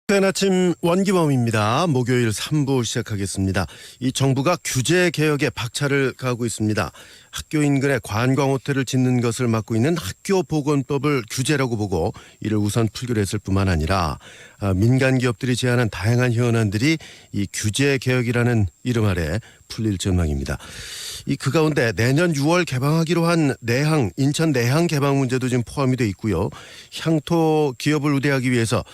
된 아침 원기범입니다. 목요일 3부 시작하겠습니다. 이 정부가 규제 개혁에 박차를 가하고 있습니다. 학교 인근에 관광호텔을 짓는 것을 막고 있는 학교보건법을 규제라고 보고 이를 우선 풀기로 했을 뿐만 아니라 민간 기업들이 제안한 다양한 현안들이 이 규제 개혁이라는 이름 아래 풀릴 전망입니다. 그 가운데 내년 6월 개방하기로 한 내항, 인천 내항 개방 문제도 지금 포함이 돼 있고요. 향토 기업을 우대하기 위해서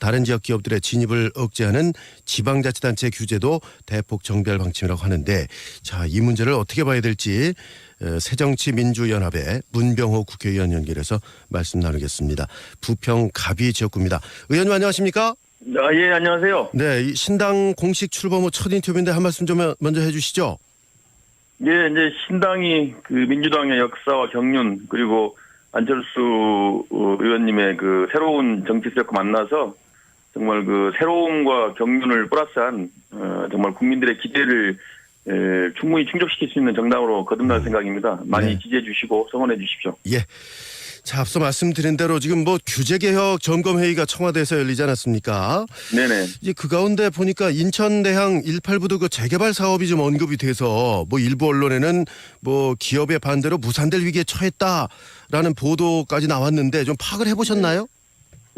다른 지역 기업들의 진입을 억제하는 지방자치단체 규제도 대폭 정비할 방침이라고 하는데, 자, 이 문제를 어떻게 봐야 될지 새정치민주연합의 문병호 국회의원 연결해서 말씀 나누겠습니다. 부평 가비 지역구입니다. 의원님 안녕하십니까? 예, 안녕하세요. 네, 이 신당 공식 출범 후 첫 인터뷰인데 한 말씀 좀 먼저 해주시죠. 예, 이제 신당이 그 민주당의 역사와 경륜 그리고 안철수 의원님의 그 새로운 정치 세력과 만나서 정말 그 새로움과 경륜을 플러스한 정말 국민들의 기대를 충분히 충족시킬 수 있는 정당으로 거듭날 생각입니다. 많이 지지해 주시고 성원해 주십시오. 예. 자, 앞서 말씀드린 대로 지금 규제개혁 점검회의가 청와대에서 열리지 않았습니까? 네네. 이제 그 가운데 보니까 인천 내항 18부도 그 재개발 사업이 좀 언급이 돼서 일부 언론에는 기업의 반대로 무산될 위기에 처했다라는 보도까지 나왔는데 좀 파악을 해보셨나요?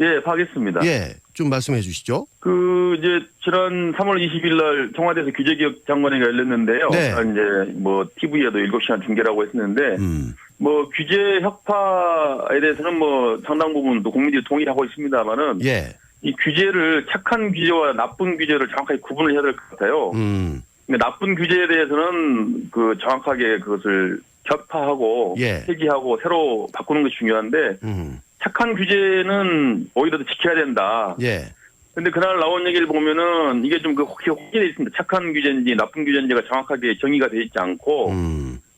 예, 파악했습니다. 예, 좀 말씀해 주시죠. 이제 지난 3월 20일 날 청와대에서 규제개혁 장관회의가 열렸는데요. 네. 이제 TV에도 7시간 중계라고 했었는데 규제 혁파에 대해서는 상당 부분 또 국민들이 동의하고 있습니다만은 예. 이 규제를 착한 규제와 나쁜 규제를 정확하게 구분을 해야 될 것 같아요. 근데 나쁜 규제에 대해서는 정확하게 그것을 격파하고 폐기하고 새로 바꾸는 것이 중요한데 착한 규제는 오히려 더 지켜야 된다. 예. 근데 그날 나온 얘기를 보면은 이게 좀 혹기되어 있습니다. 착한 규제인지 나쁜 규제인지가 정확하게 정의가 되어 있지 않고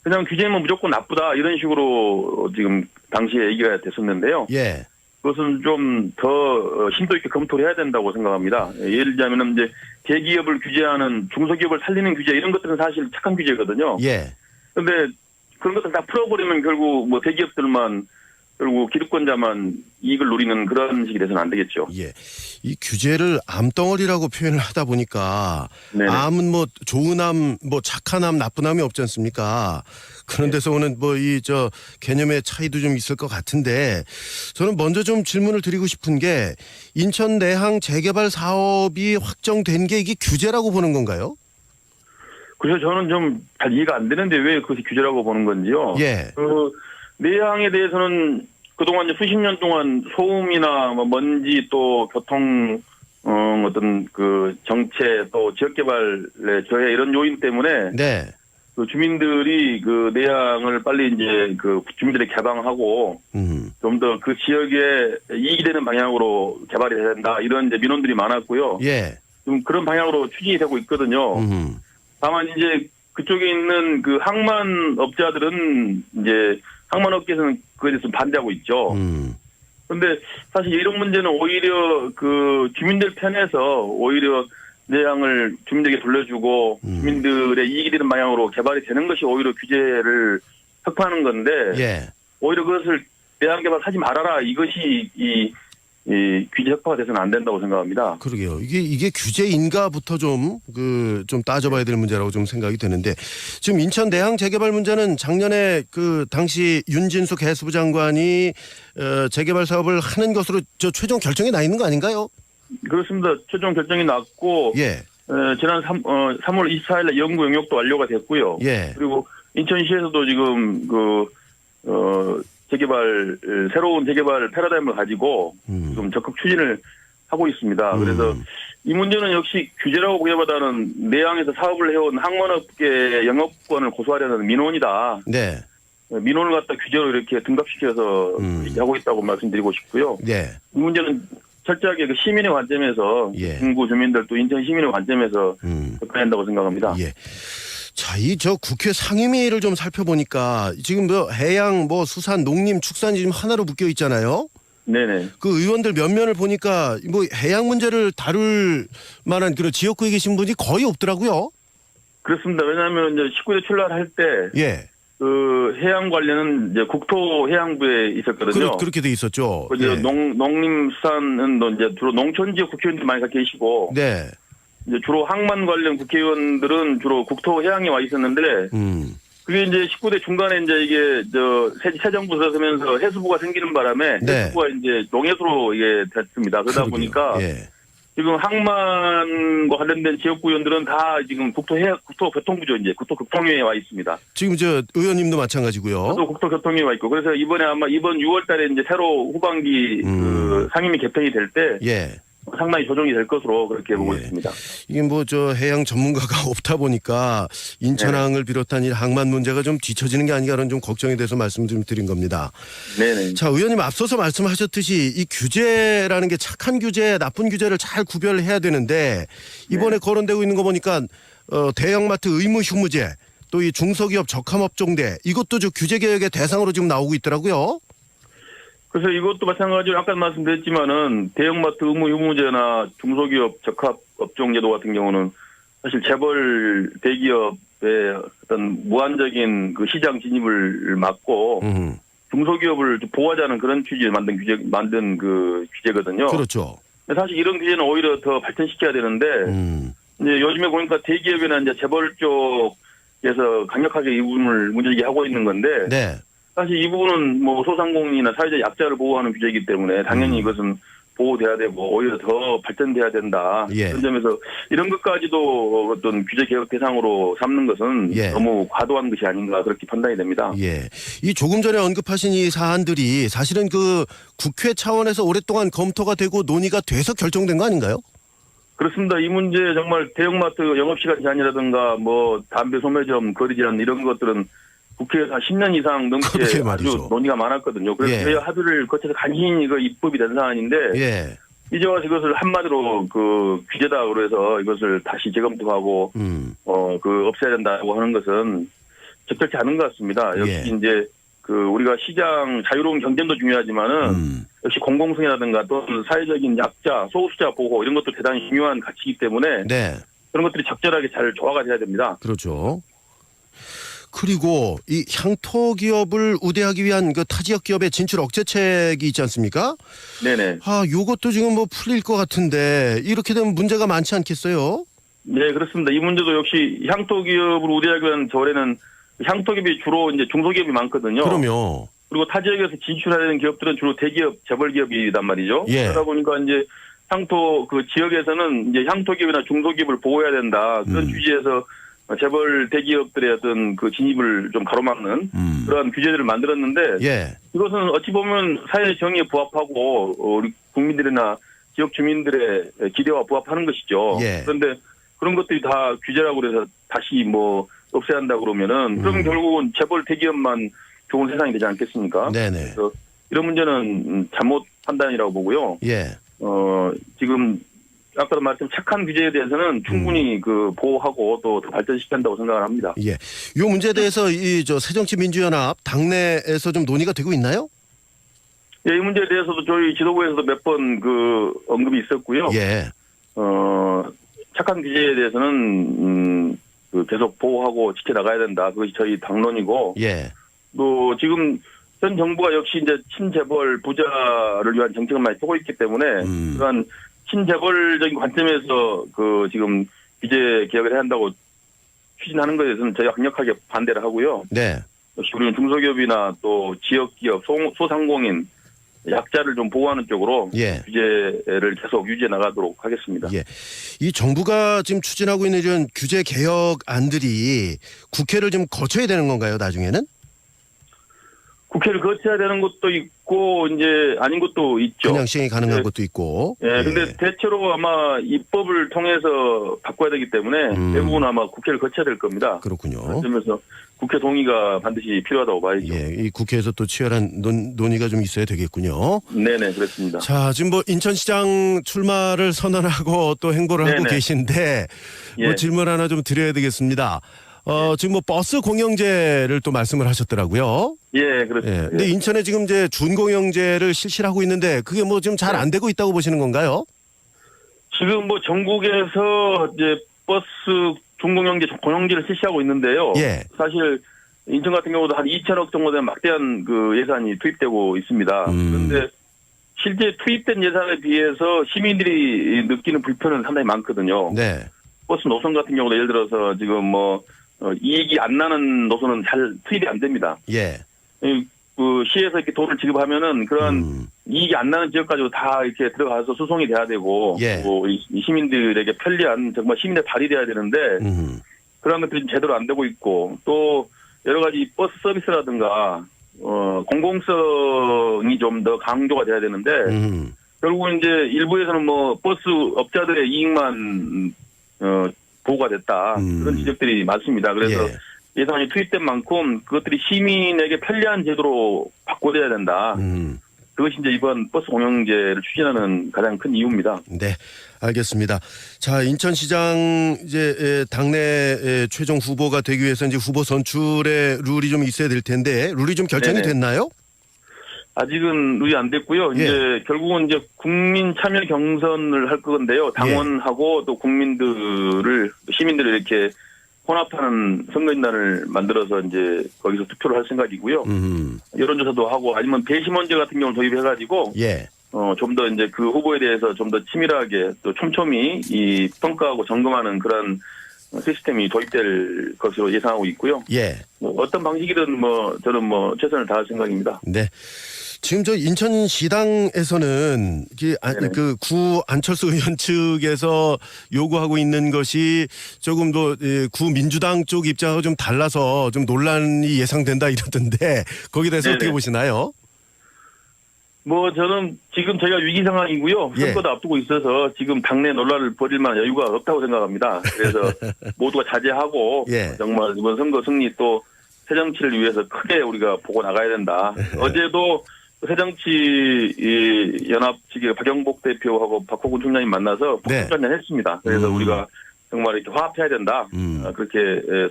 그냥 규제면 무조건 나쁘다 이런 식으로 지금 당시에 얘기가 됐었는데요. 예. 그것은 좀 더 심도 있게 검토를 해야 된다고 생각합니다. 예를 들자면 이제 대기업을 규제하는 중소기업을 살리는 규제 이런 것들은 사실 착한 규제거든요. 예. 그런데 그런 것들 다 풀어버리면 결국 대기업들만 결국 기득권자만 이익을 누리는 그런 식이 돼서는 안 되겠죠. 예. 이 규제를 암덩어리라고 표현을 하다 보니까 네네. 암은 좋은 암, 착한 암, 나쁜 암이 없지 않습니까? 그런 데서 오는 개념의 차이도 좀 있을 것 같은데 저는 먼저 좀 질문을 드리고 싶은 게 인천 내항 재개발 사업이 확정된 게 이게 규제라고 보는 건가요? 그래서 저는 좀 잘 이해가 안 되는데 왜 그것이 규제라고 보는 건지요. 예. 내항에 대해서는 그동안 수십 년 동안 소음이나 먼지 또 교통 어떤 정체 또 지역개발의 저해 이런 요인 때문에 네. 주민들이 내항을 빨리 이제 주민들이 개방하고 좀 더 그 지역에 이익이 되는 방향으로 개발이 해야 된다 이런 이제 민원들이 많았고요. 예. 좀 그런 방향으로 추진이 되고 있거든요. 다만 이제 그쪽에 있는 항만 업자들은 이제 항만업계에서는 그에 대해서 반대하고 있죠. 그런데 사실 이런 문제는 오히려 주민들 편에서 오히려 내항을 주민들에게 돌려주고 주민들의 이익이 되는 방향으로 개발이 되는 것이 오히려 규제를 혁파하는 건데 예. 오히려 그것을 내항 개발하지 말아라 이것이 이 규제 혁파가 돼서는 안 된다고 생각합니다. 그러게요. 이게 규제인가부터 좀 따져봐야 될 문제라고 좀 생각이 되는데 지금 인천 내항 재개발 문제는 작년에 당시 윤진수 개수부 장관이 재개발 사업을 하는 것으로 최종 결정이 나 있는 거 아닌가요? 그렇습니다. 최종 결정이 났고 예. 지난 3월 24일에 연구 용역도 완료가 됐고요. 예. 그리고 인천시에서도 지금 새로운 재개발 패러다임을 가지고 좀 적극 추진을 하고 있습니다. 그래서 이 문제는 역시 규제라고 보기보다는 내항에서 사업을 해온 항만업계 영업권을 고수하려는 민원이다. 네. 민원을 갖다 규제로 이렇게 등갑시켜서 하고 있다고 말씀드리고 싶고요. 네. 이 문제는 철저하게 시민의 관점에서 중구 주민들 또 인천 시민의 관점에서 접근해야 한다고 생각합니다. 예. 자, 국회 상임위를 좀 살펴보니까 지금 해양, 수산, 농림, 축산이 지금 하나로 묶여 있잖아요. 네네. 의원들 면면을 보니까 해양 문제를 다룰 만한 그런 지역구에 계신 분이 거의 없더라고요. 그렇습니다. 왜냐하면 이제 19대 출마할 때 예. 그 해양 관련은 이제 국토해양부에 있었거든요. 그렇게 돼 있었죠. 이제 예. 농림수산은 이제 주로 농촌 지역 국회의원들이 많이 가 계시고, 네. 이제 주로 항만 관련 국회의원들은 주로 국토해양에 와 있었는데, 그게 이제 19대 중간에 이제 이게 새 정부 들어서면서 해수부가 생기는 바람에 네. 해수부가 이제 농해수로 이게 됐습니다. 그러다 그러게요. 보니까 예. 지금 항만과 관련된 지역구 의원들은 다 지금 국토교통부죠. 이제 국토교통위에 와 있습니다. 지금 저 의원님도 마찬가지고요. 또 국토교통위에 와 있고, 그래서 이번에 아마 이번 6월달에 이제 새로 후반기 그 상임위 개편이 될 때 예. 상당히 조정이 될 것으로 그렇게 보고 예. 있습니다. 이게 뭐 저 해양 전문가가 없다 보니까 인천항을 비롯한 이 항만 문제가 좀 뒤처지는 게 아닌가 그런 좀 걱정이 돼서 말씀 좀 드린 겁니다. 네네. 자, 의원님 앞서서 말씀하셨듯이 이 규제라는 게 착한 규제, 나쁜 규제를 잘 구별해야 되는데 이번에 거론되고 있는 거 보니까 대형마트 의무 휴무제, 또 이 중소기업 적합업종대 이것도 저 규제 개혁의 대상으로 지금 나오고 있더라고요. 그래서 이것도 마찬가지로 아까 말씀드렸지만은 대형마트 의무 휴무제나 중소기업 적합업종제도 같은 경우는 사실 재벌 대기업의 어떤 무한적인 그 시장 진입을 막고 중소기업을 보호하자는 그런 취지에 만든 그 규제거든요. 그렇죠. 사실 이런 규제는 오히려 더 발전시켜야 되는데 이제 요즘에 보니까 대기업이나 이제 재벌 쪽에서 강력하게 이 부분을 문제제기 하고 있는 건데 네. 사실 이 부분은 뭐 소상공인이나 사회적 약자를 보호하는 규제이기 때문에 당연히 이것은 보호돼야 되고 오히려 더 발전돼야 된다. 예. 그런 점에서 이런 것까지도 어떤 규제 개혁 대상으로 삼는 것은 예. 너무 과도한 것이 아닌가 그렇게 판단이 됩니다. 예. 이 조금 전에 언급하신 이 사안들이 사실은 그 국회 차원에서 오랫동안 검토가 되고 논의가 돼서 결정된 거 아닌가요? 그렇습니다. 이 문제 정말 대형마트 영업시간 제한이라든가 뭐 담배 소매점 거리 제한 이런 것들은 국회에서 한 10년 이상 넘게 그러게 아주 말이죠. 논의가 많았거든요. 그래서 예. 저희가 합의를 거쳐서 간신히 이거 입법이 된 사안인데 예. 이제 와서 이것을 한마디로 그 규제다 그래서 이것을 다시 재검토하고 그 없애야 된다고 하는 것은 적절치 않은 것 같습니다. 역시 예. 이제 그 우리가 시장 자유로운 경쟁도 중요하지만은 역시 공공성이라든가 또는 사회적인 약자, 소수자 보호 이런 것도 대단히 중요한 가치이기 때문에 네. 그런 것들이 적절하게 잘 조화가 돼야 됩니다. 그렇죠. 그리고 이 향토 기업을 우대하기 위한 그 타지역 기업의 진출 억제책이 있지 않습니까? 네네. 아, 요것도 지금 뭐 풀릴 것 같은데 이렇게 되면 문제가 많지 않겠어요? 네, 그렇습니다. 이 문제도 역시 향토 기업을 우대하기 위한 절에는 향토 기업이 주로 이제 중소기업이 많거든요. 그럼요. 그리고 타 지역에서 진출하는 기업들은 주로 대기업, 재벌 기업이란 말이죠. 예. 그러다 보니까 이제 향토 그 지역에서는 이제 향토 기업이나 중소기업을 보호해야 된다. 그런 취지에서 재벌 대기업들의 어떤 그 진입을 좀 가로막는 그러한 규제들을 만들었는데 예. 이것은 어찌 보면 사회 정의에 부합하고 우리 국민들이나 지역 주민들의 기대와 부합하는 것이죠. 예. 그런데 그런 것들이 다 규제라고 그래서 다시 뭐 없애야 한다 그러면은 그러면 결국은 재벌 대기업만 좋은 세상이 되지 않겠습니까? 네네. 그래서 이런 문제는 잘못 판단이라고 보고요. 예. 지금 아까도 말씀 착한 규제에 대해서는 충분히 그 보호하고 또 더 발전시켜야 한다고 생각을 합니다. 예. 요 문제에 대해서 이 저 새정치민주연합 당내에서 좀 논의가 되고 있나요? 예, 이 문제에 대해서도 저희 지도부에서도 몇 번 그 언급이 있었고요. 예. 착한 규제에 대해서는 그 계속 보호하고 지켜나가야 된다. 그것이 저희 당론이고. 예. 또 지금 현 정부가 역시 이제 친재벌 부자를 위한 정책을 많이 펴고 있기 때문에 그러한 친재벌적인 관점에서 그 지금 규제 개혁을 해야 한다고 추진하는 것에 대해서는 저희가 강력하게 반대를 하고요. 네. 역시 우리는 중소기업이나 또 지역기업, 소상공인, 약자를 좀 보호하는 쪽으로 예. 규제를 계속 유지해 나가도록 하겠습니다. 예. 이 정부가 지금 추진하고 있는 이런 규제 개혁안들이 국회를 좀 거쳐야 되는 건가요, 나중에는? 국회를 거쳐야 되는 것도 있고 이제 아닌 것도 있죠. 그냥 시행이 가능한 네. 것도 있고. 예, 근데 대체로 아마 입법을 통해서 바꿔야 되기 때문에 대부분 아마 국회를 거쳐야 될 겁니다. 그렇군요. 그러면서 국회 동의가 반드시 필요하다고 봐야죠. 예, 이 국회에서 또 치열한 논의가 좀 있어야 되겠군요. 네네, 그렇습니다. 자, 지금 뭐 인천시장 출마를 선언하고 또 행보를 하고 네네. 계신데 뭐 예. 질문 하나 좀 드려야 되겠습니다. 지금 뭐 버스 공영제를 또 말씀을 하셨더라고요. 예, 그렇습니다. 예. 근데 인천에 지금 이제 준공영제를 실시를 하고 있는데 그게 뭐 지금 잘 안 되고 있다고 보시는 건가요? 지금 뭐 전국에서 이제 버스 중공영제, 공영제를 실시하고 있는데요. 예. 사실 인천 같은 경우도 한 2천억 정도 되는 막대한 그 예산이 투입되고 있습니다. 그런데 실제 투입된 예산에 비해서 시민들이 느끼는 불편은 상당히 많거든요. 네. 버스 노선 같은 경우도 예를 들어서 지금 뭐 이익이 안 나는 노선은 잘 투입이 안 됩니다. 예. 그 시에서 이렇게 돈을 지급하면은 그런 이익이 안 나는 지역까지도 다 이렇게 들어가서 수송이 돼야 되고, 예. 이 시민들에게 편리한 정말 시민의 발이 돼야 되는데 그런 것들이 제대로 안 되고 있고, 또 여러 가지 버스 서비스라든가 공공성이 좀 더 강조가 돼야 되는데 결국은 이제 일부에서는 뭐 버스 업자들의 이익만 보호가 됐다 그런 지적들이 많습니다. 그래서 예산이 투입된 만큼 그것들이 시민에게 편리한 제도로 바꿔야 된다. 그것이 이제 이번 버스 공영제를 추진하는 가장 큰 이유입니다. 네, 알겠습니다. 자, 인천시장 이제 당내 최종 후보가 되기 위해서 이제 후보 선출의 룰이 좀 있어야 될 텐데 룰이 좀 결정이 네네. 됐나요? 아직은 룰이 안 됐고요. 예. 이제 결국은 이제 국민 참여 경선을 할 건데요. 당원하고 또 시민들을 이렇게 혼합하는 선거인단을 만들어서 이제 거기서 투표를 할 생각이고요. 여론조사도 하고 아니면 배심원제 같은 경우를 도입해가지고 예. 좀 더 이제 그 후보에 대해서 좀 더 치밀하게 또 촘촘히 이 평가하고 점검하는 그런 시스템이 도입될 것으로 예상하고 있고요. 예. 뭐 어떤 방식이든 뭐 저는 뭐 최선을 다할 생각입니다. 네. 지금 저 인천시당에서는 그 구 안철수 의원 측에서 요구하고 있는 것이 조금 더 구 민주당 쪽 입장하고 좀 달라서 좀 논란이 예상된다 이러던데 거기에 대해서 네네. 어떻게 보시나요? 뭐 저는 지금 저희가 위기 상황이고요. 예. 선거도 앞두고 있어서 지금 당내 논란을 벌일 만한 여유가 없다고 생각합니다. 그래서 모두가 자제하고 예. 정말 이번 선거 승리 또 새정치를 위해서 크게 우리가 보고 나가야 된다. 어제도 새정치 연합 측의 박영복 대표하고 박호근 총장님 만나서 네. 한잔 했습니다. 그래서 우리가 정말 이렇게 화합해야 된다. 그렇게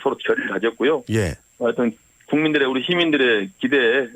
서로 결의를 가졌고요. 예. 하여튼 국민들의 우리 시민들의 기대에